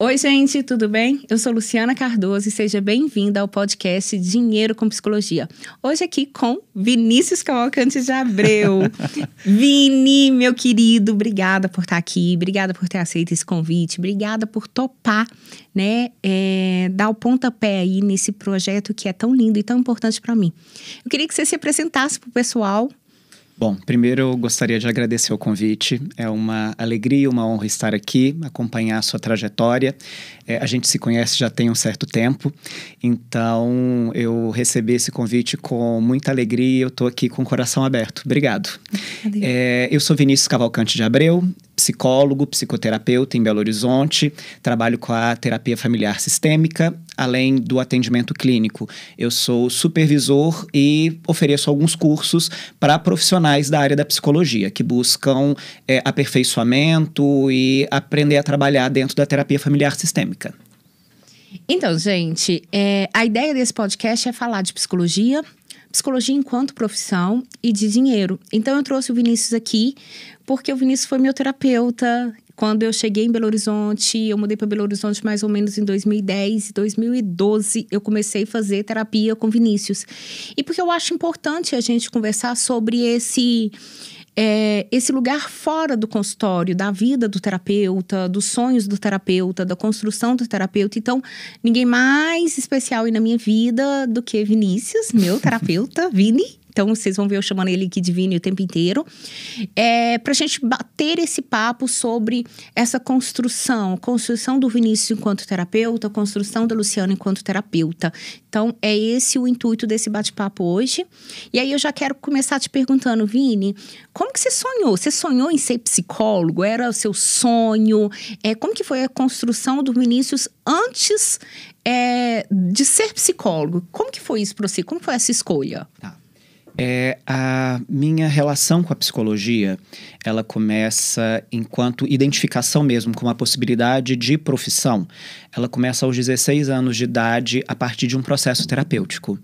Oi, gente, tudo bem? Eu sou Luciana Cardoso e seja bem-vinda ao podcast Dinheiro com Psicologia. Hoje aqui com Vinícius Cavalcante de Abreu. Vini, meu querido, obrigada por estar aqui, obrigada por ter aceito esse convite, obrigada por topar, né, dar o pontapé aí nesse projeto que é tão lindo e tão importante para mim. Eu queria que você se apresentasse para o pessoal. Bom, primeiro eu gostaria de agradecer o convite. É uma alegria, uma honra estar aqui, acompanhar a sua trajetória. A gente se conhece já tem um certo tempo, então eu recebi esse convite com muita alegria e eu estou aqui com o coração aberto. Obrigado. Eu sou Vinícius Cavalcante de Abreu, psicólogo, psicoterapeuta em Belo Horizonte, trabalho com a terapia familiar sistêmica, além do atendimento clínico. Eu sou supervisor e ofereço alguns cursos para profissionais da área da psicologia, que buscam aperfeiçoamento e aprender a trabalhar dentro da terapia familiar sistêmica. Então, gente, a ideia desse podcast é falar de psicologia enquanto profissão e de dinheiro. Então, eu trouxe o Vinícius aqui porque o Vinícius foi meu terapeuta. Quando eu cheguei em Belo Horizonte, eu mudei para Belo Horizonte mais ou menos em 2010. Em 2012, eu comecei a fazer terapia com Vinícius. E porque eu acho importante a gente conversar sobre esse lugar fora do consultório, da vida do terapeuta, dos sonhos do terapeuta, da construção do terapeuta. Então, ninguém mais especial aí na minha vida do que Vinícius, meu terapeuta, Vini. Então, vocês vão ver eu chamando ele aqui de Vini o tempo inteiro. Pra gente bater esse papo sobre essa construção do Vinícius enquanto terapeuta, construção da Luciana enquanto terapeuta. Então, é esse o intuito desse bate-papo hoje. E aí, eu já quero começar te perguntando, Vini, como que você sonhou? Você sonhou em ser psicólogo? Era o seu sonho? Como que foi a construção do Vinícius antes de ser psicólogo? Como que foi isso para você? Como foi essa escolha? A minha relação com a psicologia, ela começa enquanto identificação mesmo com uma possibilidade de profissão. Ela começa aos 16 anos de idade a partir de um processo terapêutico.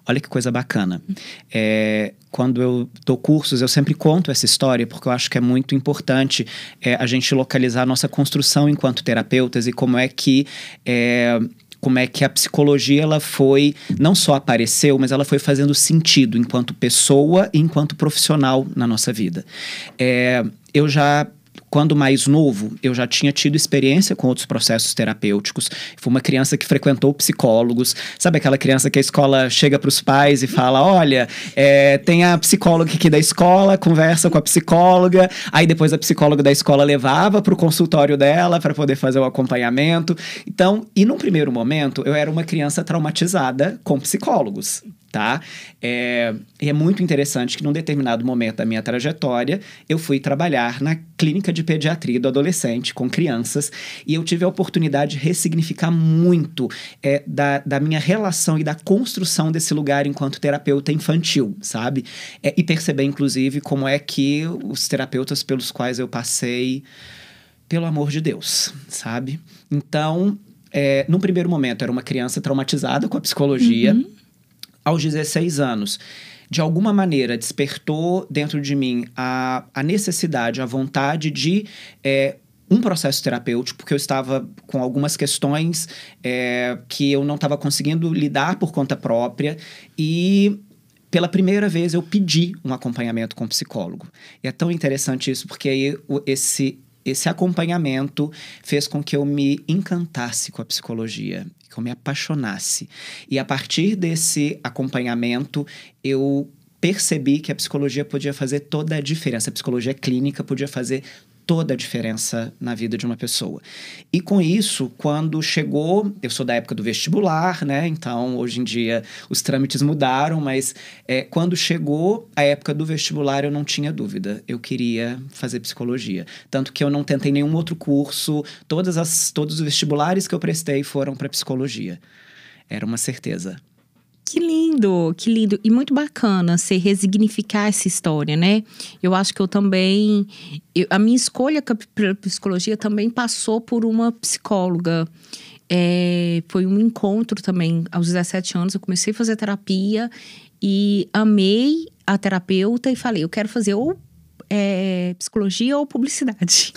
Olha que coisa bacana. Quando eu dou cursos, eu sempre conto essa história porque eu acho que é muito importante a gente localizar a nossa construção enquanto terapeutas e como é que a psicologia, ela foi, não só apareceu, mas ela foi fazendo sentido enquanto pessoa e enquanto profissional na nossa vida. Quando mais novo, eu já tinha tido experiência com outros processos terapêuticos. Fui uma criança que frequentou psicólogos. Sabe aquela criança que a escola chega para os pais e fala, olha, tem a psicóloga aqui da escola, conversa com a psicóloga. Aí depois a psicóloga da escola levava para o consultório dela para poder fazer o acompanhamento. Então, e num primeiro momento, eu era uma criança traumatizada com psicólogos. Tá? E é muito interessante que num determinado momento da minha trajetória, eu fui trabalhar na clínica de pediatria do adolescente com crianças e eu tive a oportunidade de ressignificar muito da minha relação e da construção desse lugar enquanto terapeuta infantil, sabe? E perceber, inclusive, como é que os terapeutas pelos quais eu passei, pelo amor de Deus, sabe? Então, num primeiro momento, era uma criança traumatizada com a psicologia. Uhum. Aos 16 anos, de alguma maneira, despertou dentro de mim a necessidade, a vontade de um processo terapêutico, porque eu estava com algumas questões que eu não estava conseguindo lidar por conta própria e pela primeira vez eu pedi um acompanhamento com um psicólogo. E é tão interessante isso, porque aí esse acompanhamento fez com que eu me encantasse com a psicologia, que eu me apaixonasse. E a partir desse acompanhamento, eu percebi que a psicologia podia fazer toda a diferença. A psicologia clínica podia fazer toda a diferença na vida de uma pessoa. E com isso, quando chegou... Eu sou da época do vestibular, né? Então, hoje em dia, os trâmites mudaram, mas quando chegou a época do vestibular, eu não tinha dúvida. Eu queria fazer psicologia. Tanto que eu não tentei nenhum outro curso. Todos os vestibulares que eu prestei foram para psicologia. Era uma certeza. Que lindo, que lindo. E muito bacana você resignificar essa história, né? Eu acho que a minha escolha pela psicologia também passou por uma psicóloga. Foi um encontro também. Aos 17 anos eu comecei a fazer terapia e amei a terapeuta e falei, eu quero fazer ou psicologia ou publicidade?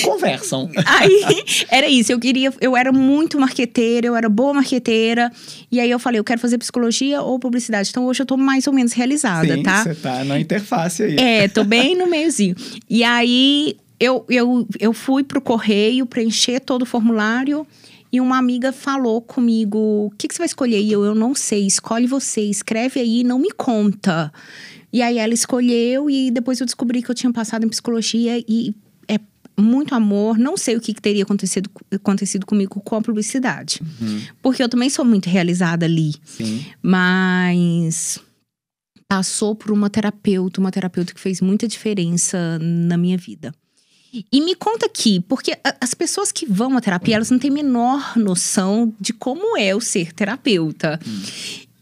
Conversam. Aí, era isso. Eu era muito marqueteira, eu era boa marqueteira. E aí eu falei, eu quero fazer psicologia ou publicidade. Então hoje eu tô mais ou menos realizada, Sim, tá? Você tá na interface aí. Tô bem no meiozinho. E aí, eu fui pro correio preencher todo o formulário. E uma amiga falou comigo, o que você vai escolher? E eu não sei, escolhe você, escreve aí, não me conta. E aí ela escolheu e depois eu descobri que eu tinha passado em psicologia e é muito amor. Não sei o que teria acontecido comigo com a publicidade. Porque eu também sou muito realizada ali. Sim. Mas passou por uma terapeuta que fez muita diferença na minha vida. E me conta aqui, porque as pessoas que vão à terapia, elas não têm a menor noção de como é o ser terapeuta.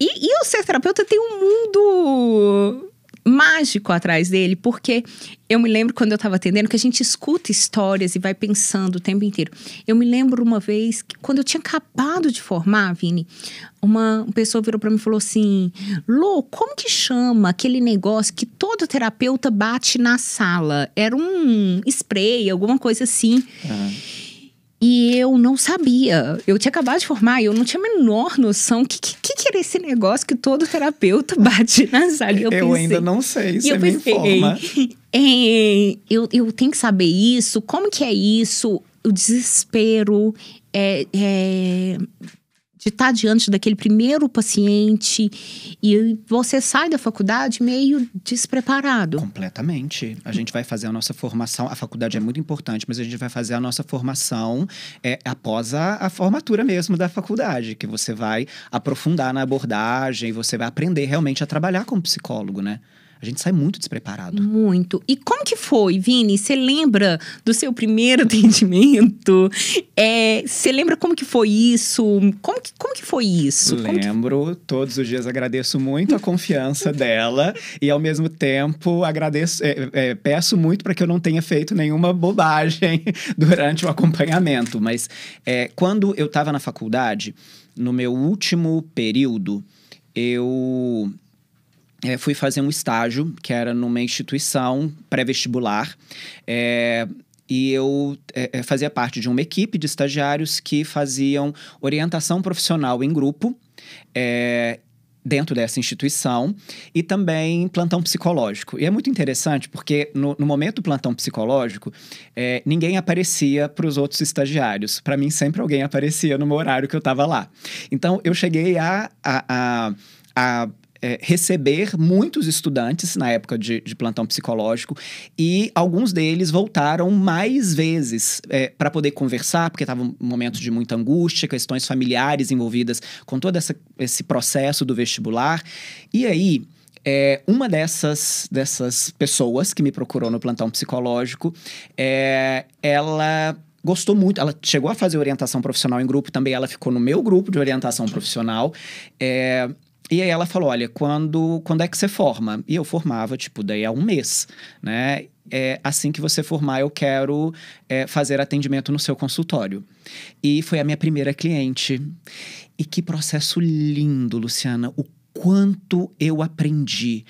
E o ser terapeuta tem um mundo mágico atrás dele, porque eu me lembro quando eu estava atendendo que a gente escuta histórias e vai pensando o tempo inteiro. Eu me lembro uma vez que quando eu tinha acabado de formar, Vini, uma pessoa virou para mim e falou assim: Lô, como que chama aquele negócio que todo terapeuta bate na sala? Era um spray, alguma coisa assim. E eu não sabia. Eu tinha acabado de formar e eu não tinha a menor noção o que era esse negócio que todo terapeuta bate na sala. E eu pensei, ainda não sei, você me informa. Eu tenho que saber isso, como que é isso? O desespero de estar diante daquele primeiro paciente e você sai da faculdade meio despreparado. Completamente. A gente vai fazer a nossa formação, a faculdade é muito importante, mas a gente vai fazer a nossa formação após a formatura mesmo da faculdade, que você vai aprofundar na abordagem, você vai aprender realmente a trabalhar como psicólogo, né? A gente sai muito despreparado. Muito. E como que foi, Vini? Você lembra do seu primeiro atendimento? Você lembra como que foi isso? Como que foi isso? Lembro. Todos os dias agradeço muito a confiança dela. E, ao mesmo tempo, peço muito para que eu não tenha feito nenhuma bobagem durante o acompanhamento. Mas, quando eu estava na faculdade, no meu último período, eu fui fazer um estágio, que era numa instituição pré-vestibular. E eu fazia parte de uma equipe de estagiários que faziam orientação profissional em grupo, dentro dessa instituição, e também plantão psicológico. E é muito interessante, porque no momento do plantão psicológico, ninguém aparecia para os outros estagiários. Para mim, sempre alguém aparecia no meu horário que eu estava lá. Então, eu cheguei a receber muitos estudantes na época de plantão psicológico, e alguns deles voltaram mais vezes para poder conversar, porque estava um momento de muita angústia, questões familiares envolvidas com todo esse processo do vestibular. E aí, uma dessas pessoas que me procurou no plantão psicológico, ela gostou muito, ela chegou a fazer orientação profissional em grupo, também ela ficou no meu grupo de orientação profissional. E aí ela falou, olha, quando é que você forma? E eu formava, daí há um mês, né? Assim que você formar, eu quero fazer atendimento no seu consultório. E foi a minha primeira cliente. E que processo lindo, Luciana. O quanto eu aprendi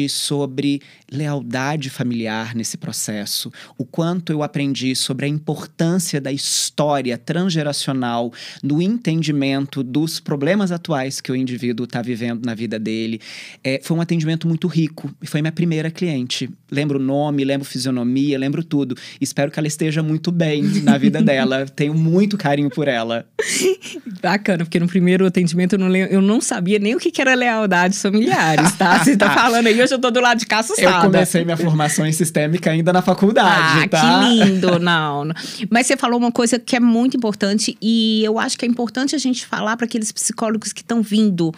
sobre lealdade familiar nesse processo, o quanto eu aprendi sobre a importância da história transgeracional no entendimento dos problemas atuais que o indivíduo está vivendo na vida dele. Foi um atendimento muito rico e foi minha primeira cliente. Lembro o nome, lembro fisionomia, lembro tudo. Espero que ela esteja muito bem na vida dela. Tenho muito carinho por ela. Bacana, porque no primeiro atendimento eu não sabia nem o que era lealdades familiares, tá? Você tá falando aí, hoje eu tô do lado de cá assustada. Eu comecei minha formação em sistêmica ainda na faculdade, tá? Que lindo, não. Mas você falou uma coisa que é muito importante e eu acho que é importante a gente falar para aqueles psicólogos que estão vindo.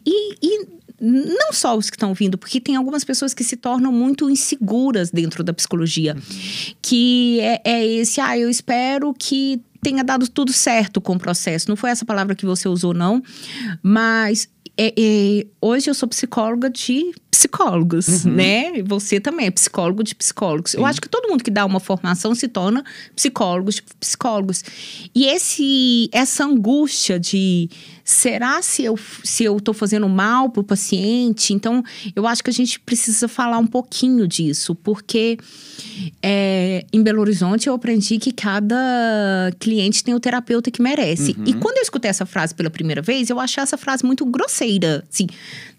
E não só os que estão vindo, porque tem algumas pessoas que se tornam muito inseguras dentro da psicologia. Que eu espero que tenha dado tudo certo com o processo. Não foi essa palavra que você usou, não. Mas hoje eu sou psicóloga de psicólogos, né? Você também é psicólogo de psicólogos. Sim. Eu acho que todo mundo que dá uma formação se torna psicólogos de psicólogos. E essa angústia de será se eu tô fazendo mal pro paciente? Então, eu acho que a gente precisa falar um pouquinho disso, porque em Belo Horizonte eu aprendi que cada cliente tem o terapeuta que merece. E quando eu escutei essa frase pela primeira vez, eu achei essa frase muito grosseira. Assim,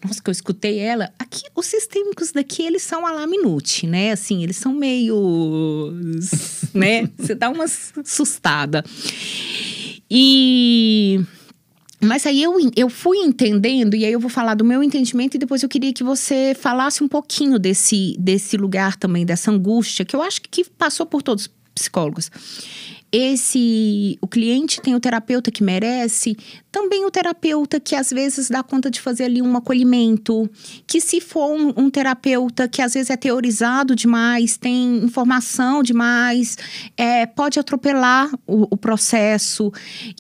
nossa, que eu escutei ela. Aqui, os sistêmicos daqui, eles são à la minute, né? Assim, eles são meio... né? Você dá uma assustada. Mas aí eu fui entendendo, e aí eu vou falar do meu entendimento, e depois eu queria que você falasse um pouquinho desse lugar também, dessa angústia, que eu acho que passou por todos os psicólogos. O cliente tem o terapeuta que merece, também o terapeuta que às vezes dá conta de fazer ali um acolhimento, que se for um terapeuta que às vezes é teorizado demais, tem informação demais, pode atropelar o processo,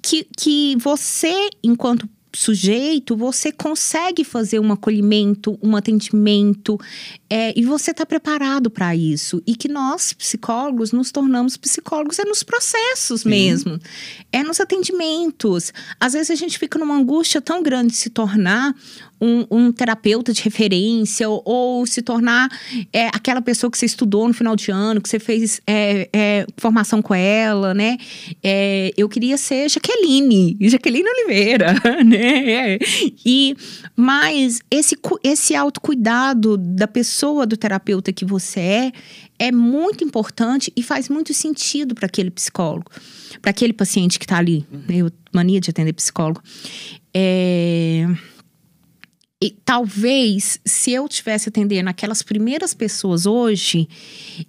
que você, enquanto sujeito, você consegue fazer um acolhimento, um atendimento, e você está preparado para isso. E que nós, psicólogos, nos tornamos psicólogos nos processos mesmo. Nos atendimentos. Às vezes a gente fica numa angústia tão grande de se tornar um terapeuta de referência, ou se tornar aquela pessoa que você estudou no final de ano, que você fez formação com ela, né? Eu queria ser Jaqueline Oliveira, né? Mas esse autocuidado da pessoa, do terapeuta que você é muito importante e faz muito sentido para aquele psicólogo, para aquele paciente que está ali. Eu mania de atender psicólogo. E talvez, se eu estivesse atendendo aquelas primeiras pessoas hoje,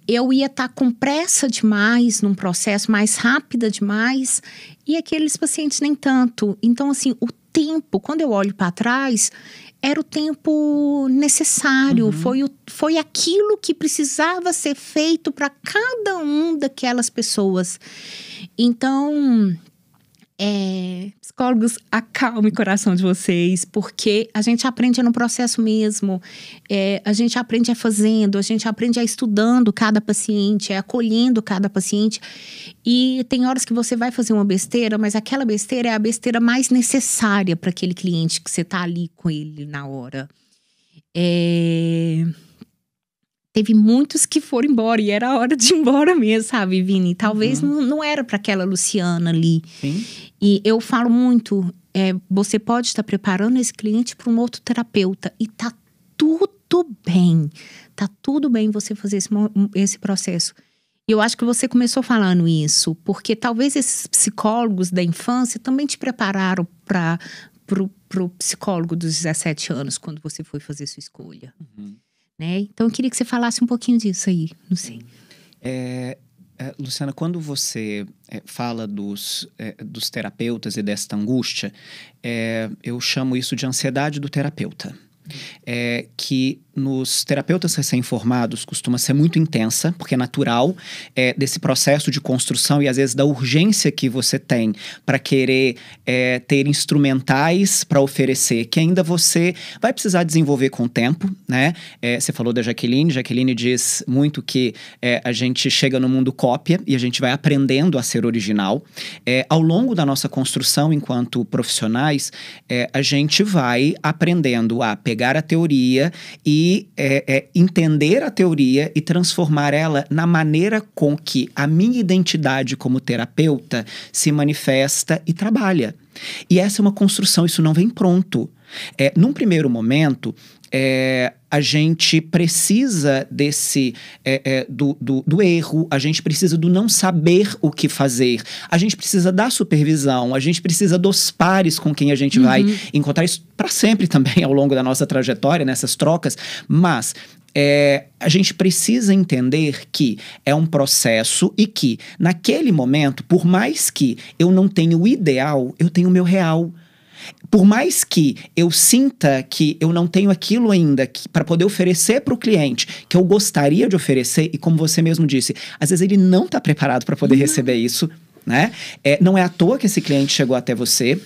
eu ia estar com pressa demais num processo, mais rápida demais, e aqueles pacientes nem tanto. Então, assim, o tempo, quando eu olho para trás, era o tempo necessário, foi aquilo que precisava ser feito para cada um daquelas pessoas. Então... psicólogos, acalme o coração de vocês, porque a gente aprende no processo mesmo, a gente aprende fazendo, a gente aprende estudando cada paciente, acolhendo cada paciente, e tem horas que você vai fazer uma besteira, mas aquela besteira é a besteira mais necessária para aquele cliente que você tá ali com ele na hora. Teve muitos que foram embora, e era a hora de ir embora mesmo, sabe, Vini? Talvez não era para aquela Luciana ali. Sim. E eu falo muito, você pode estar preparando esse cliente para um outro terapeuta, e tá tudo bem. Tá tudo bem você fazer esse processo. E eu acho que você começou falando isso, porque talvez esses psicólogos da infância também te prepararam pro psicólogo dos 17 anos, quando você foi fazer sua escolha. Né? Então, eu queria que você falasse um pouquinho disso aí, não sei. Luciana, quando você fala dos terapeutas e desta angústia, eu chamo isso de ansiedade do terapeuta. Que nos terapeutas recém-formados costuma ser muito intensa, porque é natural desse processo de construção e às vezes da urgência que você tem para querer ter instrumentais para oferecer, que ainda você vai precisar desenvolver com o tempo, né? Você falou da Jaqueline diz muito que a gente chega no mundo cópia e a gente vai aprendendo a ser original. Ao longo da nossa construção enquanto profissionais, a gente vai aprendendo a pegar a teoria e entender a teoria e transformar ela na maneira com que a minha identidade como terapeuta se manifesta e trabalha. E essa é uma construção, isso não vem pronto. Num primeiro momento, a gente precisa do erro, a gente precisa do não saber o que fazer, a gente precisa da supervisão, a gente precisa dos pares com quem a gente vai encontrar isso para sempre também ao longo da nossa trajetória, nessas trocas, mas a gente precisa entender que é um processo e que naquele momento, por mais que eu não tenha o ideal, eu tenho o meu real. Por mais que eu sinta que eu não tenho aquilo ainda para poder oferecer para o cliente que eu gostaria de oferecer, e como você mesmo disse, às vezes ele não está preparado para poder receber isso, né? Não é à toa que esse cliente chegou até você.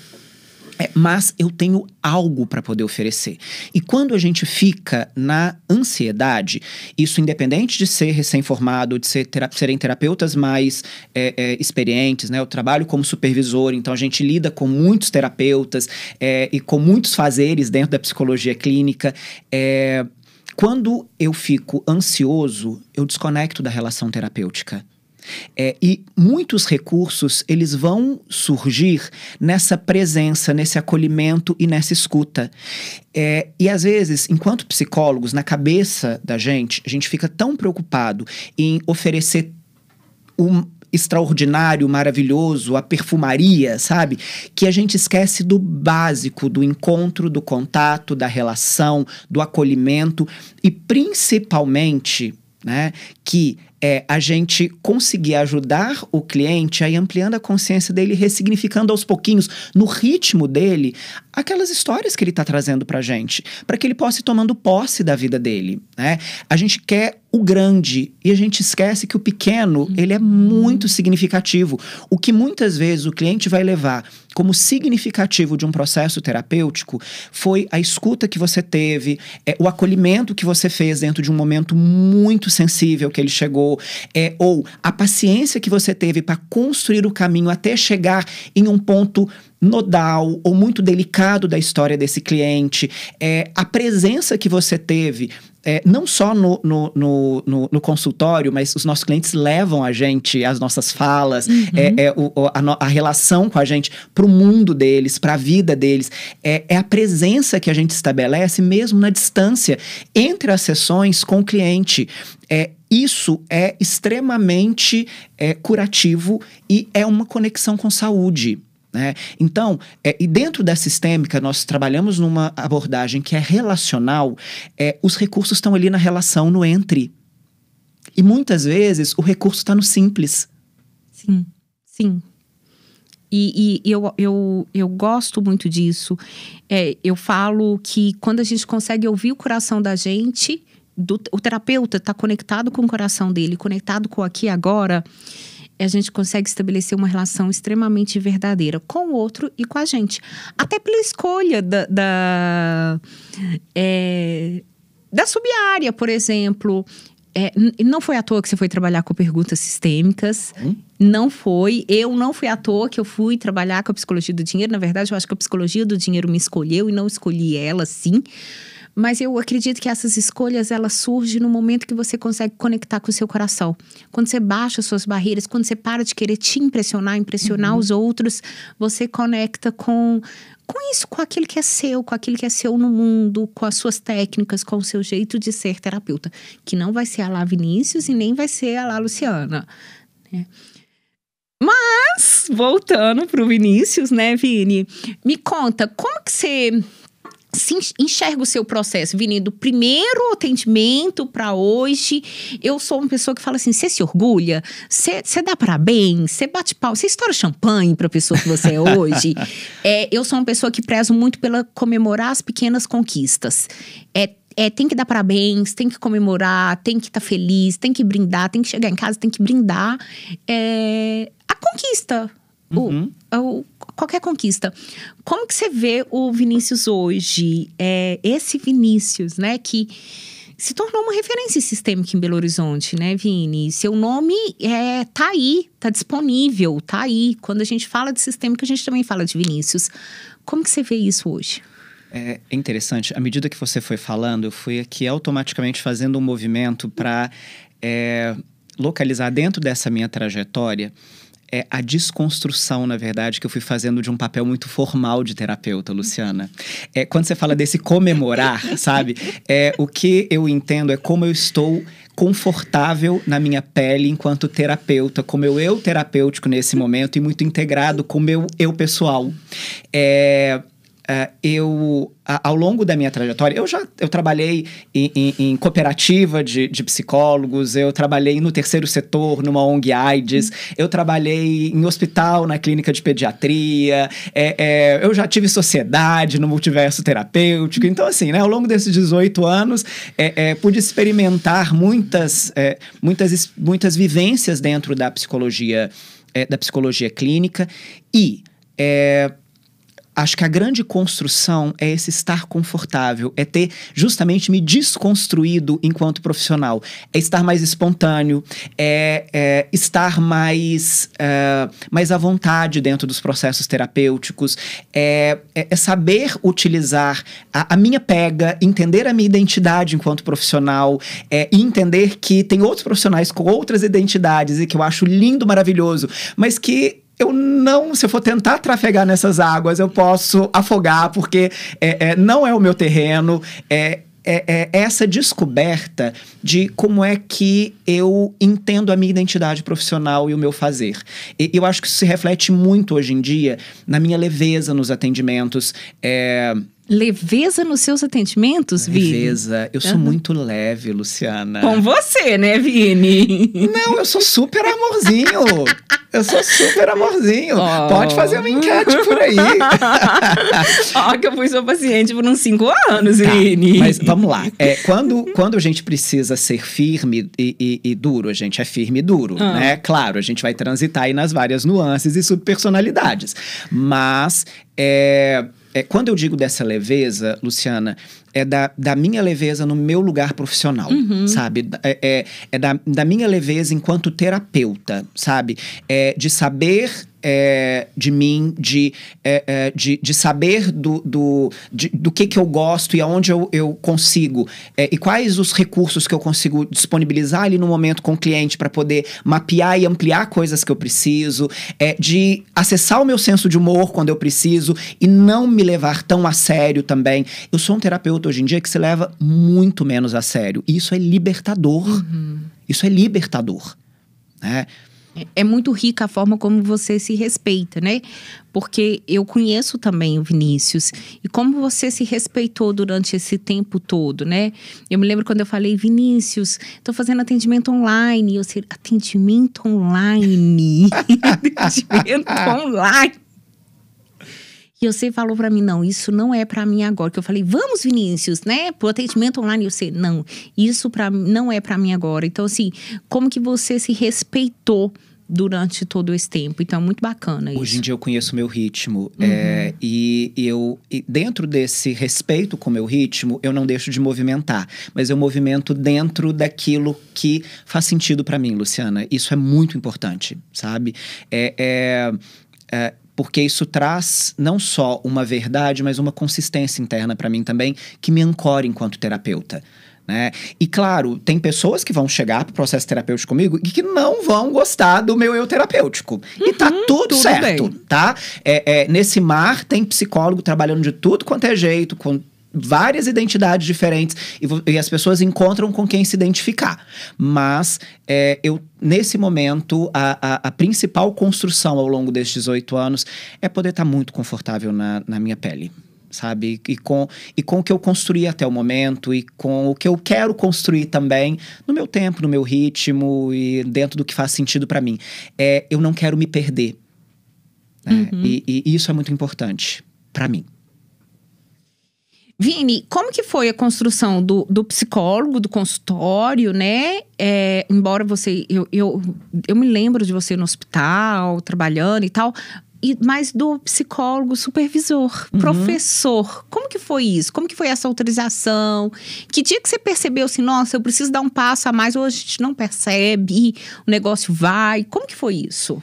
Mas eu tenho algo para poder oferecer. E quando a gente fica na ansiedade, isso independente de ser recém-formado, de serem terapeutas mais experientes, né? Eu trabalho como supervisor, então a gente lida com muitos terapeutas e com muitos fazeres dentro da psicologia clínica. Quando eu fico ansioso, eu desconecto da relação terapêutica. E muitos recursos, eles vão surgir nessa presença, nesse acolhimento e nessa escuta. E às vezes, enquanto psicólogos, na cabeça da gente, a gente fica tão preocupado em oferecer um extraordinário, maravilhoso, a perfumaria, sabe? Que a gente esquece do básico, do encontro, do contato, da relação, do acolhimento e principalmente, né, que a gente conseguir ajudar o cliente a ir ampliando a consciência dele, ressignificando aos pouquinhos, no ritmo dele, aquelas histórias que ele está trazendo pra gente, para que ele possa ir tomando posse da vida dele, né? A gente quer o grande e a gente esquece que o pequeno, ele é muito significativo. O que muitas vezes o cliente vai levar como significativo de um processo terapêutico foi a escuta que você teve, o acolhimento que você fez dentro de um momento muito sensível que ele chegou, ou a paciência que você teve para construir o caminho até chegar em um ponto nodal ou muito delicado da história desse cliente, a presença que você teve, não só no consultório, mas os nossos clientes levam a gente, as nossas falas, a relação com a gente para o mundo deles, para a vida deles. É a presença que a gente estabelece mesmo na distância entre as sessões com o cliente. Isso é extremamente curativo e é uma conexão com saúde. Né? Então, e dentro da sistêmica, nós trabalhamos numa abordagem que é relacional, os recursos estão ali na relação, no entre. E muitas vezes o recurso está no simples. Sim, sim. E eu gosto muito disso. Eu falo que quando a gente consegue ouvir o coração da gente, o terapeuta está conectado com o coração dele, conectado com o aqui e agora, a gente consegue estabelecer uma relação extremamente verdadeira com o outro e com a gente. Até pela escolha da sub-área, por exemplo. Não foi à toa que você foi trabalhar com perguntas sistêmicas. Não foi. Eu não fui à toa que eu fui trabalhar com a psicologia do dinheiro. Na verdade, eu acho que a psicologia do dinheiro me escolheu e não escolhi ela, sim. Mas eu acredito que essas escolhas, elas surgem no momento que você consegue conectar com o seu coração. Quando você baixa as suas barreiras, quando você para de querer te impressionar os outros, você conecta com isso, com aquilo que é seu no mundo, com as suas técnicas, com o seu jeito de ser terapeuta. Que não vai ser a lá Vinícius e nem vai ser a lá Luciana, né? Mas, voltando pro Vinícius, né, Vini? Me conta, como que você enxerga o seu processo, Vini, do primeiro atendimento para hoje? Eu sou uma pessoa que fala assim, você se orgulha? Você dá parabéns? Você bate pau? Você estoura champanhe para a pessoa que você é hoje? Eu sou uma pessoa que prezo muito pela comemorar as pequenas conquistas. Tem que dar parabéns, tem que comemorar, tem que estar feliz, tem que brindar, tem que chegar em casa, tem que brindar. A conquista. Qualquer conquista. Como que você vê o Vinícius hoje? Esse Vinícius, né, que se tornou uma referência sistêmica em Belo Horizonte, né, Vini? Seu nome tá aí, tá disponível, tá aí. Quando a gente fala de sistêmica, a gente também fala de Vinícius. Como que você vê isso hoje? É interessante. À medida que você foi falando, eu fui aqui automaticamente fazendo um movimento para localizar dentro dessa minha trajetória a desconstrução, na verdade, que eu fui fazendo de um papel muito formal de terapeuta, Luciana. Quando você fala desse comemorar, sabe? O que eu entendo é como eu estou confortável na minha pele enquanto terapeuta, com meu eu terapêutico nesse momento e muito integrado com o meu eu pessoal. Ao longo da minha trajetória, eu trabalhei em cooperativa de psicólogos, eu trabalhei no terceiro setor, numa ONG AIDS, eu trabalhei em hospital, na clínica de pediatria, eu já tive sociedade no multiverso terapêutico. Então, assim, né, ao longo desses 18 anos, pude experimentar muitas vivências dentro da psicologia clínica e acho que a grande construção é esse estar confortável, é ter justamente me desconstruído enquanto profissional, é estar mais espontâneo, é estar mais à vontade dentro dos processos terapêuticos, é saber utilizar a minha pega, entender a minha identidade enquanto profissional, e entender que tem outros profissionais com outras identidades e que eu acho lindo, maravilhoso, mas que se eu for tentar trafegar nessas águas, eu posso afogar, porque não é o meu terreno. Essa descoberta de como é que eu entendo a minha identidade profissional e o meu fazer. E eu acho que isso se reflete muito hoje em dia na minha leveza nos atendimentos. Leveza nos seus atendimentos, Vini? Leveza. Eu sou muito leve, Luciana. Com você, né, Vini? Não, eu sou super amorzinho. Pode fazer uma enquete por aí. Que eu fui sua paciente por uns 5 anos, Vini. Mas vamos lá. Quando a gente precisa ser firme e duro, a gente é firme e duro, né? Claro, a gente vai transitar aí nas várias nuances e subpersonalidades. Mas quando eu digo dessa leveza, Luciana, é da minha leveza no meu lugar profissional, sabe? Da minha leveza enquanto terapeuta, sabe? De saber de mim, de saber do que eu gosto e aonde eu consigo, e quais os recursos que eu consigo disponibilizar ali no momento com o cliente para poder mapear e ampliar coisas que eu preciso, de acessar o meu senso de humor quando eu preciso e não me levar tão a sério também. Eu sou um terapeuta hoje em dia que se leva muito menos a sério. E isso é libertador. Isso é libertador, né? É muito rica a forma como você se respeita, né? Porque eu conheço também o Vinícius. E como você se respeitou durante esse tempo todo, né? Eu me lembro quando eu falei, Vinícius, tô fazendo atendimento online. E eu sei, atendimento online? Atendimento online? E você falou pra mim, não, isso não é pra mim agora. Que eu falei, vamos, Vinícius, né? Pro atendimento online. E você, não, isso não é pra mim agora. Então, assim, como que você se respeitou durante todo esse tempo? Então, é muito bacana isso. Hoje em dia eu conheço o meu ritmo. E dentro desse respeito com o meu ritmo, eu não deixo de movimentar. Mas eu movimento dentro daquilo que faz sentido pra mim, Luciana. Isso é muito importante, sabe? Porque isso traz não só uma verdade, mas uma consistência interna para mim também, que me ancora enquanto terapeuta, né? E claro, tem pessoas que vão chegar pro processo terapêutico comigo e que não vão gostar do meu eu terapêutico. E tá tudo certo, bem. Tá? Nesse mar tem psicólogo trabalhando de tudo quanto é jeito, com várias identidades diferentes, e as pessoas encontram com quem se identificar. Mas nesse momento, a principal construção ao longo destes 18 anos é poder estar muito confortável na minha pele, sabe? E com o que eu construí até o momento, e com o que eu quero construir também, no meu tempo, no meu ritmo, e dentro do que faz sentido para mim. Eu não quero me perder, né? E isso é muito importante para mim. Vini, como que foi a construção do psicólogo, do consultório, né? Embora você... Eu me lembro de você no hospital, trabalhando e tal... mas do psicólogo, supervisor, professor. Como que foi isso? Como que foi essa autorização? Que dia que você percebeu assim, nossa, eu preciso dar um passo a mais, ou a gente não percebe, o negócio vai? Como que foi isso?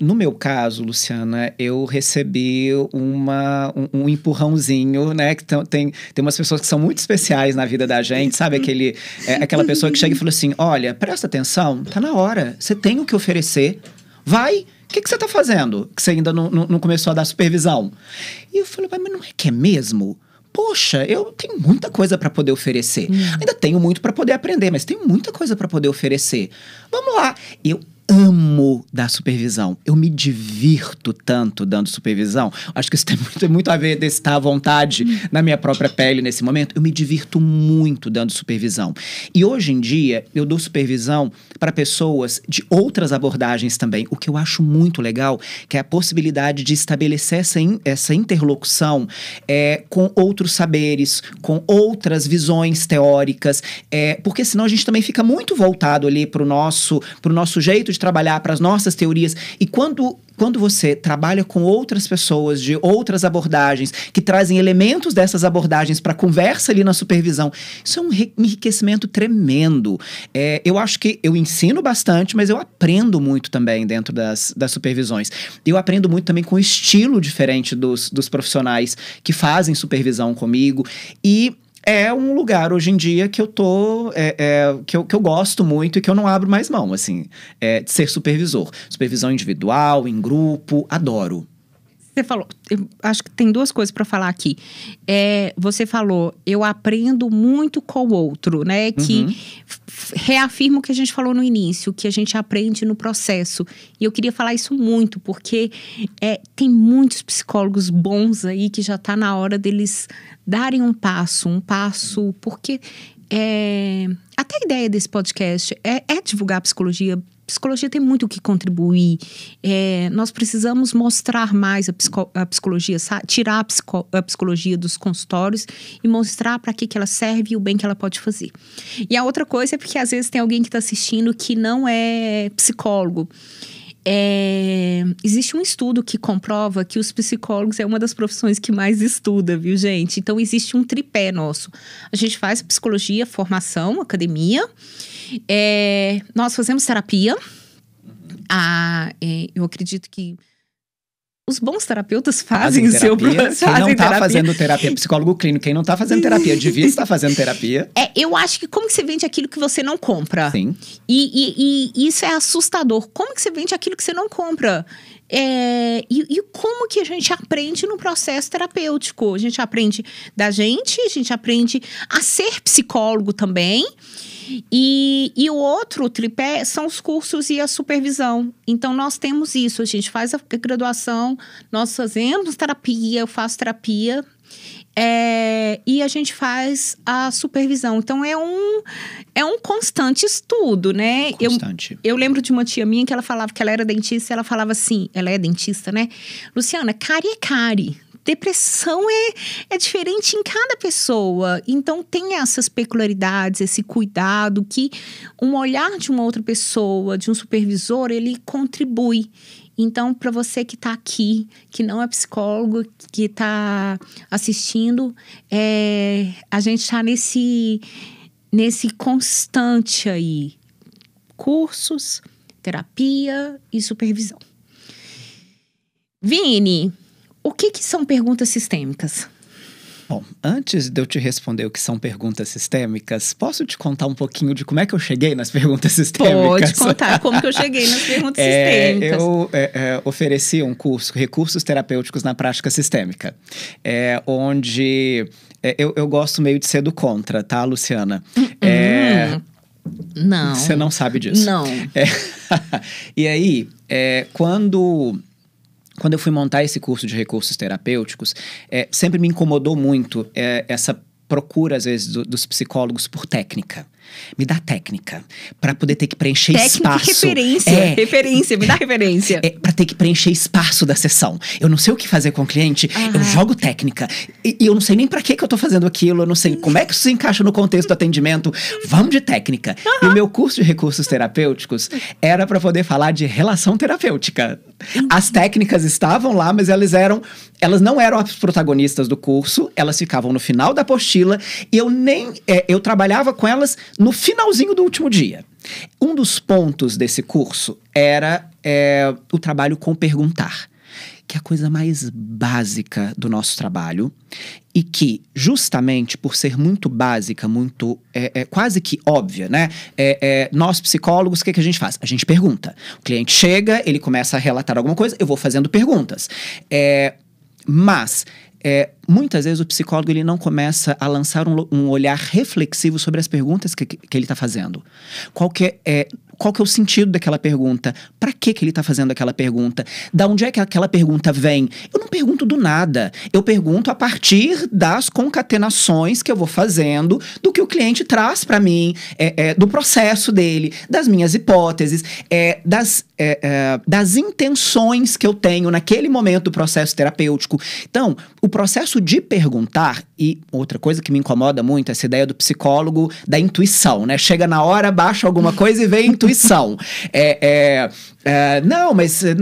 No meu caso, Luciana, eu recebi um empurrãozinho, né? Que tem umas pessoas que são muito especiais na vida da gente, sabe? Aquela pessoa que chega e fala assim, olha, presta atenção, tá na hora, você tem o que oferecer. Vai, o que você tá fazendo? Que você ainda não começou a dar supervisão. E eu falei, mas não é que é mesmo? Poxa, eu tenho muita coisa para poder oferecer. Ainda tenho muito para poder aprender, mas tenho muita coisa para poder oferecer. Vamos lá. Eu amo dar supervisão. Eu me divirto tanto dando supervisão. Acho que isso tem muito a ver de estar à vontade na minha própria pele nesse momento. Eu me divirto muito dando supervisão. E hoje em dia, eu dou supervisão para pessoas de outras abordagens também. O que eu acho muito legal, que é a possibilidade de estabelecer essa interlocução com outros saberes, com outras visões teóricas. Porque senão a gente também fica muito voltado ali pro nosso jeito de trabalhar, para as nossas teorias. E quando você trabalha com outras pessoas de outras abordagens, que trazem elementos dessas abordagens para conversa ali na supervisão, isso é um enriquecimento tremendo. Eu acho que eu ensino bastante, mas eu aprendo muito também dentro das supervisões. Eu aprendo muito também com o estilo diferente dos profissionais que fazem supervisão comigo. E é um lugar hoje em dia que eu tô, que eu gosto muito e que eu não abro mais mão, assim, de ser supervisor. Supervisão individual, em grupo, adoro. Você falou, eu acho que tem duas coisas para falar aqui. Você falou, eu aprendo muito com o outro, né? Que reafirma o que a gente falou no início, que a gente aprende no processo. E eu queria falar isso muito, porque tem muitos psicólogos bons aí que já tá na hora deles darem um passo, porque até a ideia desse podcast é divulgar a psicologia. Psicologia tem muito o que contribuir. Nós precisamos mostrar mais a psicologia, tirar a psicologia dos consultórios e mostrar para que ela serve e o bem que ela pode fazer. E a outra coisa é porque às vezes tem alguém que está assistindo que não é psicólogo. Existe um estudo que comprova que os psicólogos é uma das profissões que mais estuda, viu, gente? Então, existe um tripé nosso. A gente faz psicologia, formação, academia. Nós fazemos terapia. Eu acredito que os bons terapeutas fazem o seu processo. Quem não está fazendo terapia, psicólogo clínico, quem não está fazendo terapia, devia estar fazendo terapia. Eu acho que como que você vende aquilo que você não compra? Sim. E isso é assustador. Como que você vende aquilo que você não compra? E como que a gente aprende no processo terapêutico? A gente aprende da gente, a gente aprende a ser psicólogo também. E o outro tripé são os cursos e a supervisão. Então, nós temos isso. A gente faz a graduação, nós fazemos terapia, eu faço terapia. E a gente faz a supervisão. Então, é um constante estudo, né? Constante. Eu lembro de uma tia minha que ela falava que ela era dentista. E ela falava assim, ela é dentista, né? Luciana, cárie é cárie. Depressão é diferente em cada pessoa. Então, tem essas peculiaridades, esse cuidado que um olhar de uma outra pessoa, de um supervisor, ele contribui. Então, para você que está aqui, que não é psicólogo, que está assistindo, a gente está nesse constante aí. Cursos, terapia e supervisão. Vini, o que são perguntas sistêmicas? Bom, antes de eu te responder o que são perguntas sistêmicas, posso te contar um pouquinho de como é que eu cheguei nas perguntas sistêmicas? Pode contar como que eu cheguei nas perguntas sistêmicas. Eu ofereci um curso, Recursos Terapêuticos na Prática Sistêmica, onde eu gosto meio de ser do contra, tá, Luciana? Não. Você não sabe disso. Não. E aí, quando eu fui montar esse curso de recursos terapêuticos, sempre me incomodou muito essa procura, às vezes, dos psicólogos por técnica. Me dá técnica, para poder ter que preencher espaço. Referência, me dá referência. Para ter que preencher espaço da sessão. Eu não sei o que fazer com o cliente, eu jogo técnica. E eu não sei nem para que eu tô fazendo aquilo, eu não sei como é que isso se encaixa no contexto do atendimento. Vamos de técnica. E o meu curso de recursos terapêuticos era para poder falar de relação terapêutica. As técnicas estavam lá, mas elas não eram as protagonistas do curso, elas ficavam no final da apostila e eu trabalhava com elas no finalzinho do último dia. Um dos pontos desse curso era o trabalho com perguntar, que é a coisa mais básica do nosso trabalho e que, justamente por ser muito básica, muito quase que óbvia, né? Nós, psicólogos, o que a gente faz? A gente pergunta. O cliente chega, ele começa a relatar alguma coisa, eu vou fazendo perguntas. Mas muitas vezes o psicólogo ele não começa a lançar um olhar reflexivo sobre as perguntas que ele está fazendo. Qual que é o sentido daquela pergunta? Para que ele está fazendo aquela pergunta? Da onde é que aquela pergunta vem? Eu não pergunto do nada. Eu pergunto a partir das concatenações que eu vou fazendo do que o cliente traz para mim, do processo dele, das minhas hipóteses, das intenções que eu tenho naquele momento do processo terapêutico. Então, o processo de perguntar, e outra coisa que me incomoda muito, essa ideia do psicólogo da intuição, né? Chega na hora, baixa alguma coisa e vem a intuição. intuição. Não, mas eu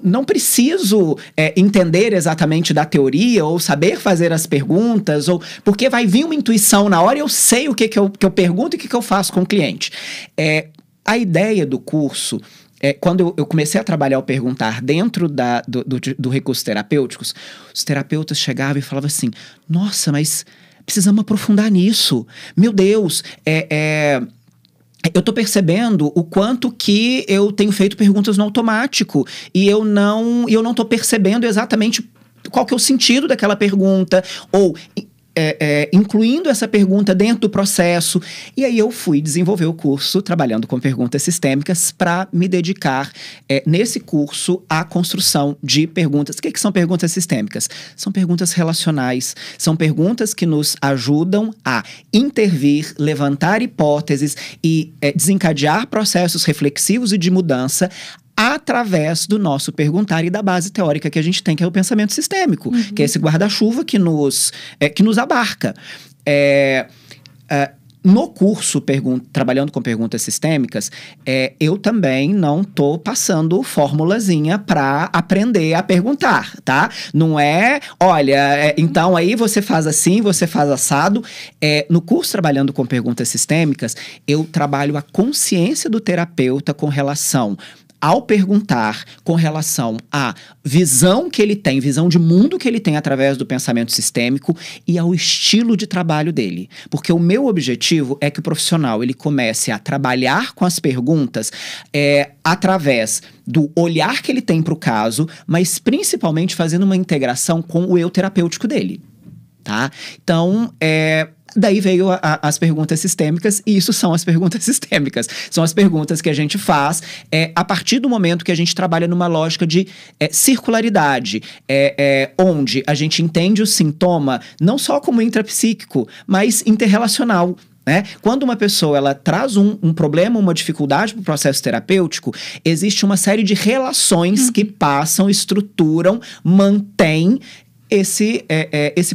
não preciso entender exatamente da teoria ou saber fazer as perguntas, ou porque vai vir uma intuição na hora e eu sei o que eu pergunto e o que eu faço com o cliente. A ideia do curso, quando eu comecei a trabalhar o perguntar dentro do recursos terapêuticos, os terapeutas chegavam e falavam assim, nossa, mas precisamos aprofundar nisso. Meu Deus, eu tô percebendo o quanto que eu tenho feito perguntas no automático e eu não tô percebendo exatamente qual que é o sentido daquela pergunta, ou incluindo essa pergunta dentro do processo. E aí eu fui desenvolver o curso trabalhando com perguntas sistêmicas para me dedicar nesse curso à construção de perguntas. O que são perguntas sistêmicas? São perguntas relacionais, são perguntas que nos ajudam a intervir, levantar hipóteses e desencadear processos reflexivos e de mudança através do nosso perguntar e da base teórica que a gente tem, que é o pensamento sistêmico, que é esse guarda-chuva que nos abarca. No curso, trabalhando com perguntas sistêmicas, eu também não tô passando formulazinha para aprender a perguntar, tá? Não olha, então aí você faz assim, você faz assado. No curso Trabalhando com Perguntas Sistêmicas, eu trabalho a consciência do terapeuta com relação ao perguntar, com relação à visão que ele tem, visão de mundo que ele tem através do pensamento sistêmico e ao estilo de trabalho dele. Porque o meu objetivo é que o profissional ele comece a trabalhar com as perguntas através do olhar que ele tem para o caso, mas principalmente fazendo uma integração com o eu terapêutico dele. Tá? Então, daí veio as perguntas sistêmicas, e isso são as perguntas sistêmicas. São as perguntas que a gente faz a partir do momento que a gente trabalha numa lógica de circularidade, onde a gente entende o sintoma não só como intrapsíquico, mas interrelacional. Né? Quando uma pessoa ela traz um problema, uma dificuldade para o processo terapêutico, existe uma série de relações que passam, estruturam, mantêm esse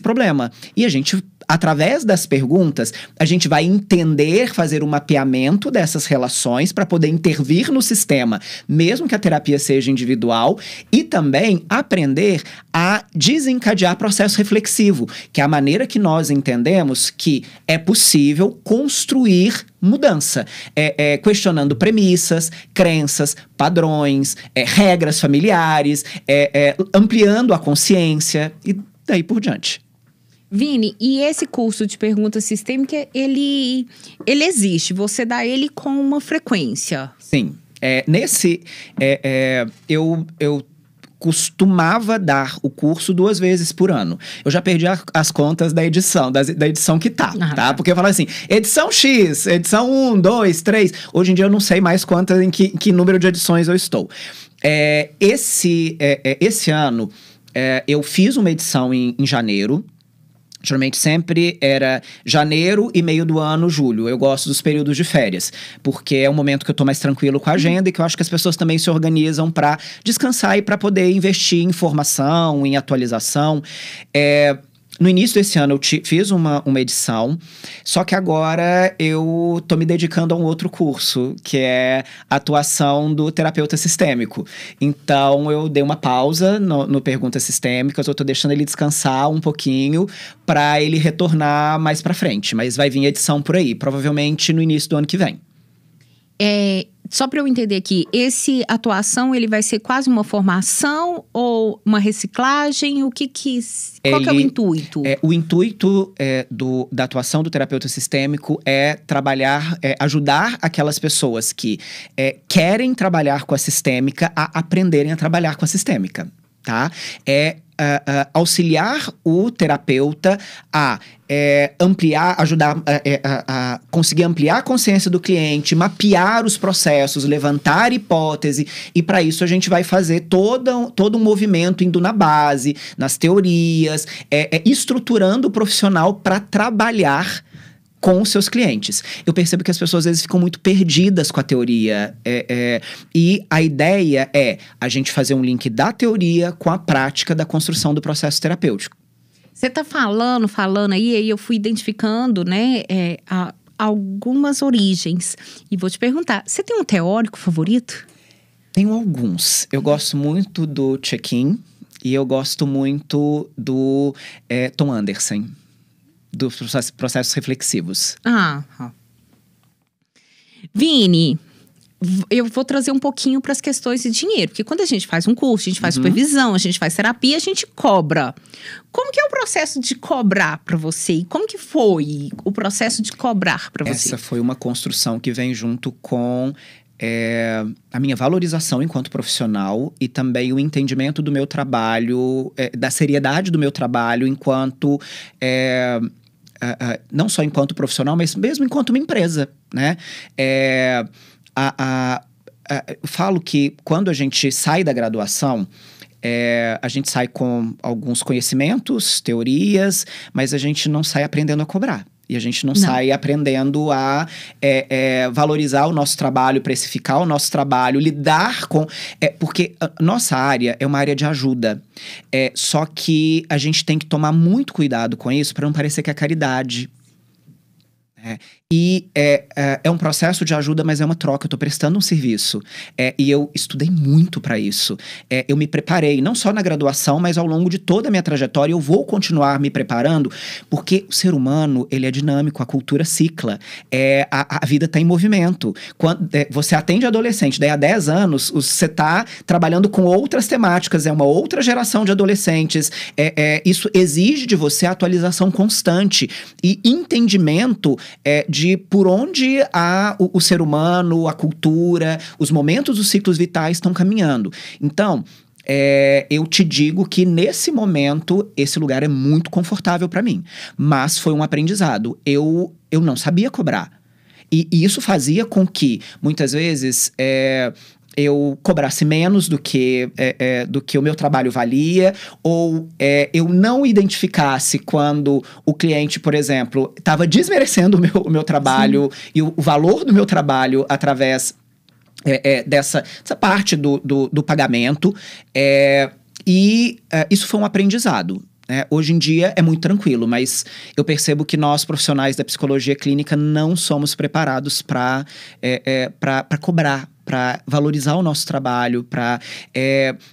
problema. E a gente, através das perguntas, a gente vai entender, fazer um mapeamento dessas relações para poder intervir no sistema, mesmo que a terapia seja individual, e também aprender a desencadear processo reflexivo, que é a maneira que nós entendemos que é possível construir mudança, questionando premissas, crenças, padrões, regras familiares, ampliando a consciência e daí por diante. Vini, e esse curso de pergunta sistêmica, ele existe? Você dá ele com uma frequência? Sim. Eu costumava dar o curso 2 vezes por ano. Eu já perdi as contas da edição, da edição que tá? Porque eu falo assim, edição X, edição 1, 2, 3. Hoje em dia eu não sei mais em que número de edições eu estou. Esse ano, eu fiz uma edição em janeiro. Geralmente sempre era janeiro e meio do ano, julho. Eu gosto dos períodos de férias, porque é um momento que eu tô mais tranquilo com a agenda e que eu acho que as pessoas também se organizam para descansar e para poder investir em formação, em atualização. No início desse ano eu fiz uma edição, só que agora eu tô me dedicando a um outro curso, que é atuação do terapeuta sistêmico. Então eu dei uma pausa no Perguntas Sistêmicas, eu tô deixando ele descansar um pouquinho para ele retornar mais para frente. Mas vai vir edição por aí, provavelmente no início do ano que vem. Só para eu entender aqui, esse atuação, ele vai ser quase uma formação ou uma reciclagem? Qual que é o intuito? O intuito da atuação do terapeuta sistêmico é trabalhar, ajudar aquelas pessoas que querem trabalhar com a sistêmica a aprenderem a trabalhar com a sistêmica, tá? Auxiliar o terapeuta a ajudar a conseguir ampliar a consciência do cliente, mapear os processos, levantar hipótese, e para isso a gente vai fazer todo um movimento indo na base, nas teorias, estruturando o profissional para trabalhar com os seus clientes. Eu percebo que as pessoas às vezes ficam muito perdidas com a teoria. E a ideia é a gente fazer um link da teoria com a prática da construção do processo terapêutico. Você tá falando aí eu fui identificando, né, algumas origens. E vou te perguntar, você tem um teórico favorito? Tenho alguns. Eu gosto muito do Check-in e eu gosto muito do Tom Anderson, dos processos reflexivos. Vini, eu vou trazer um pouquinho para as questões de dinheiro. Porque quando a gente faz um curso, a gente faz supervisão, a gente faz terapia, a gente cobra. Como que é o processo de cobrar para você? E como que foi o processo de cobrar para você? Essa foi uma construção que vem junto com a minha valorização enquanto profissional e também o entendimento do meu trabalho, da seriedade do meu trabalho enquanto... não só enquanto profissional, mas mesmo enquanto uma empresa, né? Eu falo que quando a gente sai da graduação, a gente sai com alguns conhecimentos, teorias, mas a gente não sai aprendendo a cobrar. E a gente não sai aprendendo a valorizar o nosso trabalho, precificar o nosso trabalho, lidar com... porque a nossa área é uma área de ajuda. Só que a gente tem que tomar muito cuidado com isso para não parecer que é caridade. E é um processo de ajuda, mas é uma troca. Eu estou prestando um serviço. E eu estudei muito para isso. Eu me preparei, não só na graduação, mas ao longo de toda a minha trajetória. Eu vou continuar me preparando, porque o ser humano, ele é dinâmico, a cultura cicla. A vida está em movimento. Quando você atende adolescente, daí há 10 anos, você está trabalhando com outras temáticas, é uma outra geração de adolescentes. Isso exige de você atualização constante e entendimento de por onde o ser humano, a cultura, os momentos dos ciclos vitais estão caminhando. Então, eu te digo que nesse momento, esse lugar é muito confortável para mim. Mas foi um aprendizado. Eu não sabia cobrar. E isso fazia com que, muitas vezes... eu cobrasse menos do que o meu trabalho valia, ou eu não identificasse quando o cliente, por exemplo, estava desmerecendo o meu trabalho e o valor do meu trabalho através dessa parte do pagamento. Isso foi um aprendizado. Hoje em dia é muito tranquilo, mas eu percebo que nós, profissionais da psicologia clínica, não somos preparados para cobrar, para valorizar o nosso trabalho,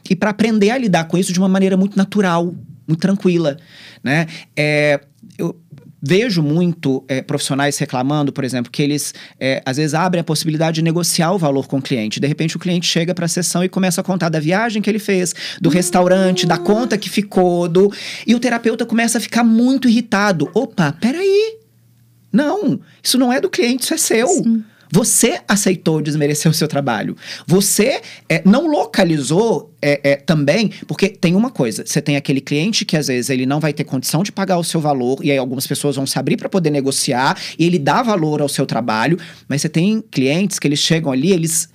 e para aprender a lidar com isso de uma maneira muito natural, muito tranquila, né? Eu vejo muito profissionais reclamando, por exemplo, que eles às vezes abrem a possibilidade de negociar o valor com o cliente. De repente o cliente chega para a sessão e começa a contar da viagem que ele fez, do restaurante, da conta que ficou, e o terapeuta começa a ficar muito irritado. Opa, peraí! Não, isso não é do cliente, isso é seu. Sim. Você aceitou desmerecer o seu trabalho. Você não localizou também... Porque tem uma coisa, você tem aquele cliente que às vezes ele não vai ter condição de pagar o seu valor, e aí algumas pessoas vão se abrir para poder negociar, e ele dá valor ao seu trabalho, mas você tem clientes que eles chegam ali, eles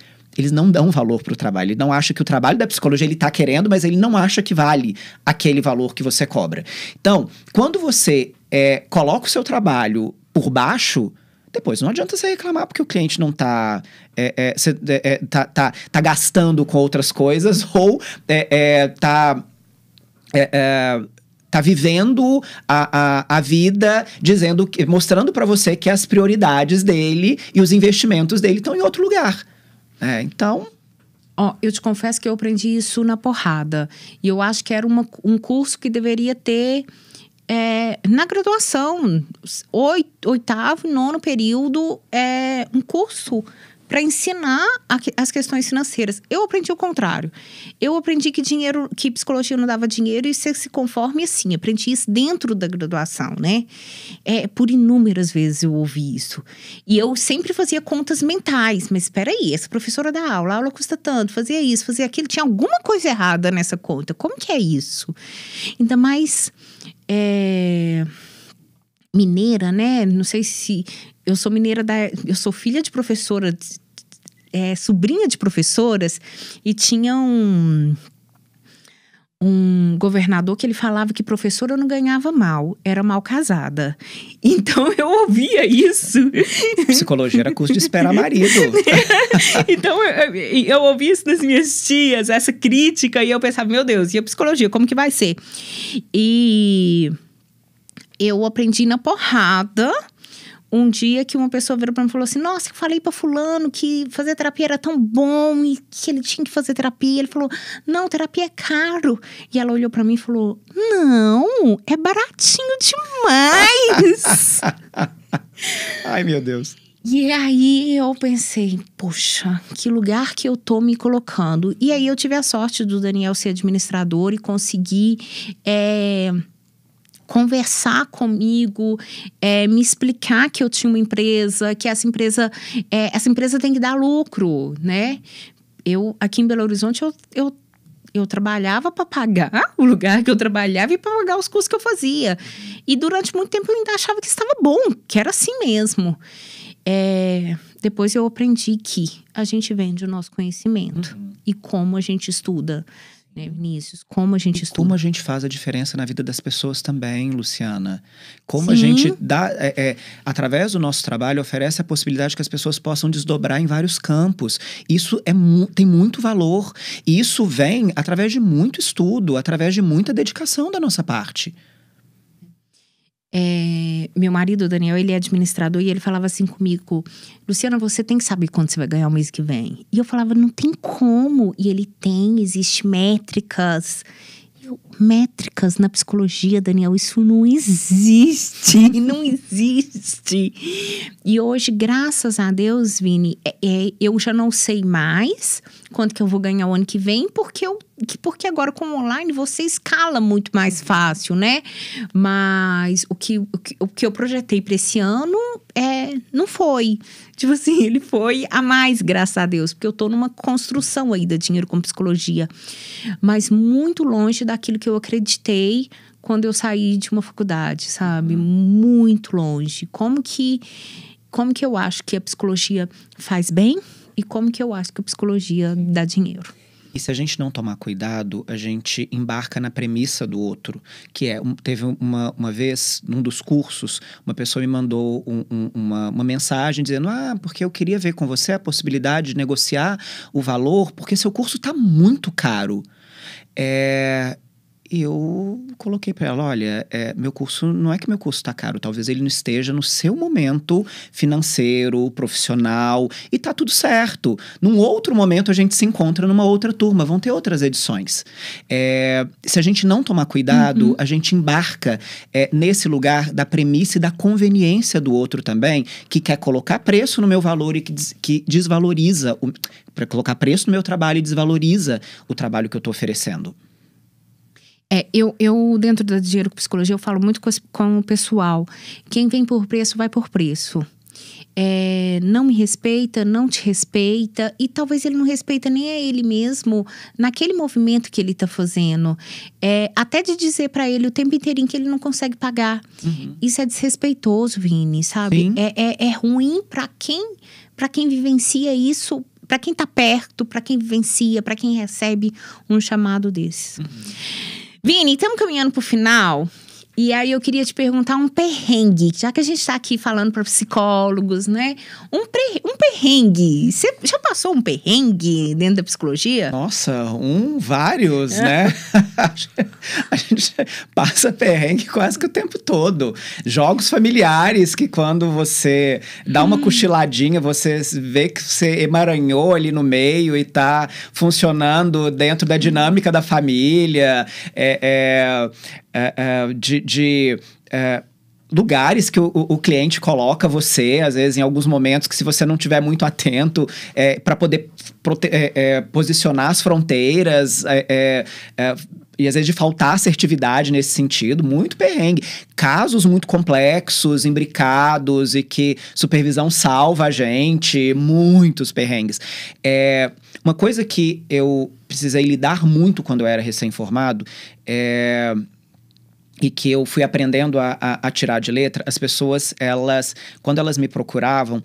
não dão valor para o trabalho. Ele não acha que o trabalho da psicologia ele tá querendo, mas ele não acha que vale aquele valor que você cobra. Então, quando você coloca o seu trabalho por baixo... Depois, não adianta você reclamar porque o cliente não tá gastando com outras coisas ou tá vivendo a vida mostrando para você que as prioridades dele e os investimentos dele estão em outro lugar. Então... eu te confesso que eu aprendi isso na porrada. E eu acho que era um curso que deveria ter... na graduação, 8º, 9º período, um curso para ensinar as questões financeiras. Eu aprendi o contrário. Eu aprendi que psicologia não dava dinheiro e você se conforme assim. Aprendi isso dentro da graduação, né? Por inúmeras vezes eu ouvi isso. E eu sempre fazia contas mentais. Mas espera aí, essa professora dá aula, a aula custa tanto, fazia isso, fazia aquilo. Tinha alguma coisa errada nessa conta. Como que é isso? Ainda mais... mineira, né? Não sei se... Eu sou mineira eu sou filha de professora, sobrinha de professoras, e tinha um governador que ele falava que professora não ganhava mal, era mal casada. Então eu ouvia isso. Psicologia era curso de esperar marido. Então eu ouvi isso das minhas tias, essa crítica, e eu pensava, meu Deus, e a psicologia, como que vai ser? E eu aprendi na porrada um dia que uma pessoa virou pra mim e falou assim, nossa, eu falei pra fulano que fazer terapia era tão bom e que ele tinha que fazer terapia. Ele falou, não, terapia é caro. E ela olhou pra mim e falou, não, é baratinho demais. Ai, meu Deus. E aí eu pensei, poxa, que lugar que eu tô me colocando. E aí eu tive a sorte do Daniel ser administrador e conseguir conversar comigo, me explicar que eu tinha uma empresa, que essa empresa tem que dar lucro, né? Aqui em Belo Horizonte, eu trabalhava para pagar o lugar que eu trabalhava e para pagar os custos que eu fazia. E durante muito tempo eu ainda achava que estava bom, que era assim mesmo. Depois eu aprendi que a gente vende o nosso conhecimento. E como a gente estuda, né, Vinícius? Como a gente estuda. Como a gente faz a diferença na vida das pessoas também, Luciana. Como Sim. a gente dá, através do nosso trabalho, oferece a possibilidade que as pessoas possam desdobrar em vários campos. Isso tem muito valor. E isso vem através de muito estudo, através de muita dedicação da nossa parte. Meu marido, Daniel, ele é administrador e ele falava assim comigo, Luciana, você tem que saber quanto você vai ganhar o mês que vem. E eu falava, não tem como. E ele existe métricas. Métricas na psicologia, Daniel, isso não existe. Não existe. E hoje, graças a Deus, Vini, eu já não sei mais quanto que eu vou ganhar o ano que vem, porque agora com o online você escala muito mais fácil, né? Mas o que eu projetei para esse ano não foi. Tipo assim, ele foi a mais, graças a Deus. Porque eu tô numa construção aí da Dinheiro com Psicologia. Mas muito longe daquilo que eu acreditei quando eu saí de uma faculdade, sabe? Muito longe. Como que eu acho que a psicologia faz bem e como que eu acho que a psicologia dá dinheiro. E se a gente não tomar cuidado, a gente embarca na premissa do outro. Que teve uma vez, num dos cursos, uma pessoa me mandou uma mensagem dizendo, porque eu queria ver com você a possibilidade de negociar o valor, porque seu curso está muito caro. E eu coloquei para ela, olha, meu curso, não é que meu curso está caro, talvez ele não esteja no seu momento financeiro, profissional, e tá tudo certo. Num outro momento a gente se encontra numa outra turma, vão ter outras edições. Se a gente não tomar cuidado, a gente embarca nesse lugar da premissa e da conveniência do outro também, que quer colocar preço no meu valor e que desvaloriza, para colocar preço no meu trabalho e desvaloriza o trabalho que eu estou oferecendo. Eu dentro da Dinheiro com Psicologia, eu falo muito com o pessoal. Quem vem por preço, vai por preço. Não me respeita, não te respeita. E talvez ele não respeita nem a ele mesmo naquele movimento que ele tá fazendo. Até de dizer pra ele o tempo inteirinho que ele não consegue pagar. Isso é desrespeitoso, Vini, sabe? É ruim pra quem vivencia isso, pra quem tá perto, pra quem vivencia, pra quem recebe um chamado desses. Vini, estamos caminhando pro final. E aí eu queria te perguntar um perrengue, já que a gente tá aqui falando para psicólogos, né? Um perrengue. Você já passou um perrengue dentro da psicologia? Nossa, vários, né? A gente passa perrengue quase que o tempo todo. Jogos familiares que quando você dá uma cochiladinha, você vê que você emaranhou ali no meio e tá funcionando dentro da dinâmica da família. Lugares que o cliente coloca você, às vezes em alguns momentos que se você não estiver muito atento para poder posicionar as fronteiras e às vezes de faltar assertividade nesse sentido, muito perrengue. Casos muito complexos, imbricados e que supervisão salva a gente, muitos perrengues. Uma coisa que eu precisei lidar muito quando eu era recém-formado e que eu fui aprendendo a tirar de letra, as pessoas, quando elas me procuravam,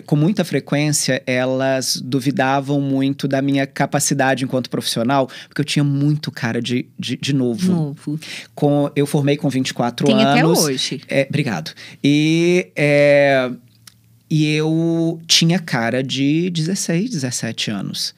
com muita frequência, elas duvidavam muito da minha capacidade enquanto profissional, porque eu tinha muito cara de novo. Eu formei com 24 anos. Tem até hoje. Obrigado. E eu tinha cara de 16, 17 anos.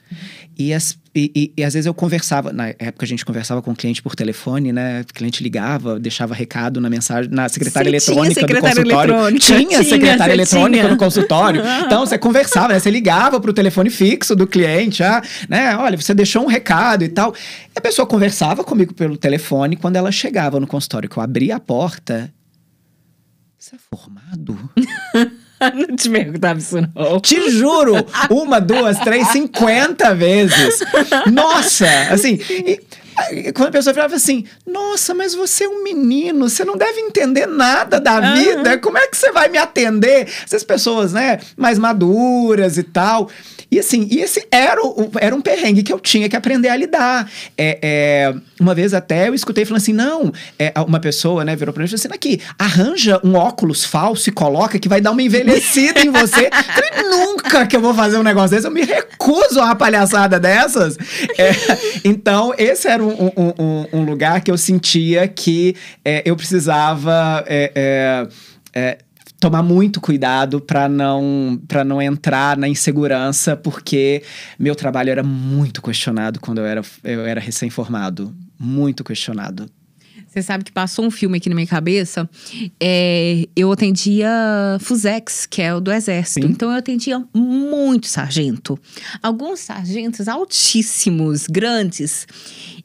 E E às vezes eu conversava, na época a gente conversava com o cliente por telefone, né? O cliente ligava, deixava recado na mensagem, na secretária eletrônica do consultório. Tinha secretária eletrônica no consultório. Então você conversava, né? Você ligava pro telefone fixo do cliente, né? Olha, você deixou um recado e tal. E a pessoa conversava comigo pelo telefone. Quando ela chegava no consultório, que eu abria a porta, você é formado? Não te perguntava isso, não. Te juro! 1, 2, 3, 50 vezes. Nossa! Assim, quando a pessoa falava assim, nossa, mas você é um menino, você não deve entender nada da vida, como é que você vai me atender? Essas pessoas, né, mais maduras e tal. E assim, esse era um perrengue que eu tinha que aprender a lidar. Uma vez até eu escutei falando assim, não, uma pessoa, né, virou pra mim e falou assim, aqui, arranja um óculos falso e coloca que vai dar uma envelhecida em você. Eu falei, nunca que eu vou fazer um negócio desse, eu me recuso a uma palhaçada dessas. Então, esse era um lugar que eu sentia que eu precisava tomar muito cuidado para não entrar na insegurança, porque meu trabalho era muito questionado quando eu era recém-formado. Muito questionado. Você sabe que passou um filme aqui na minha cabeça. Eu atendia FUSEX, que é o do Exército. Sim. Então, eu atendia muito sargento. Alguns sargentos altíssimos, grandes.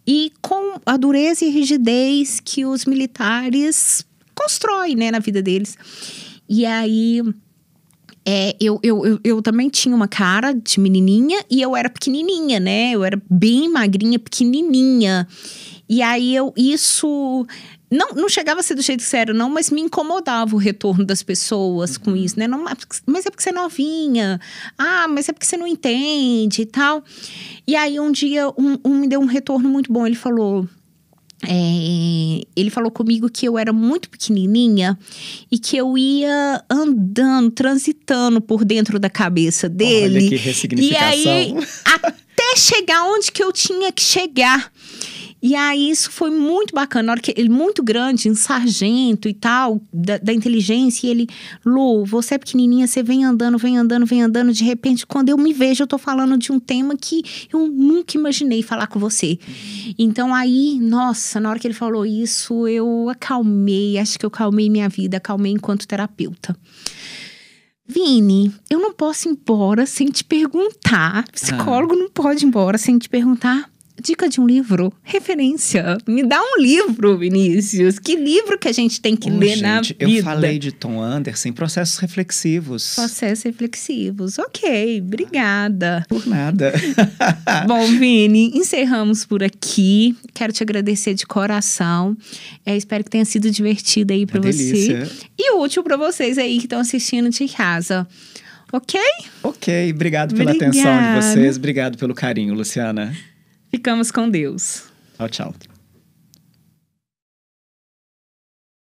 E com a dureza e rigidez que os militares constroem, né, na vida deles. E aí, eu também tinha uma cara de menininha e eu era pequenininha, né? Eu era bem magrinha, pequenininha. E aí, isso não chegava a ser do jeito que era, não, mas me incomodava o retorno das pessoas com isso, né? Não, mas é porque você é novinha. Mas é porque você não entende e tal. E aí, um dia, me deu um retorno muito bom. Ele falou comigo que eu era muito pequenininha e que eu ia andando, transitando por dentro da cabeça dele. Olha que ressignificação. E aí, até chegar onde que eu tinha que chegar. E aí, isso foi muito bacana. Na hora que ele, muito grande, um sargento e tal, da inteligência, e ele, Lu, você é pequenininha, você vem andando. De repente, quando eu me vejo, eu tô falando de um tema que eu nunca imaginei falar com você. Então, aí, nossa, na hora que ele falou isso, eu acalmei. Acho que eu acalmei minha vida, acalmei enquanto terapeuta. Vini, eu não posso ir embora sem te perguntar. Psicólogo não pode ir embora sem te perguntar. Dica de um livro, referência. Me dá um livro, Vinícius. Que livro que a gente tem que ler na vida? Eu falei de Tom Anderson, Processos Reflexivos. Processos Reflexivos. Ok, obrigada. Por nada. Bom, Vini, encerramos por aqui. Quero te agradecer de coração. Espero que tenha sido divertido aí pra você. Delícia. E útil pra vocês aí que estão assistindo de casa. Ok? Ok, obrigado pela atenção de vocês. Obrigado pelo carinho, Luciana. Ficamos com Deus. Tchau, tchau.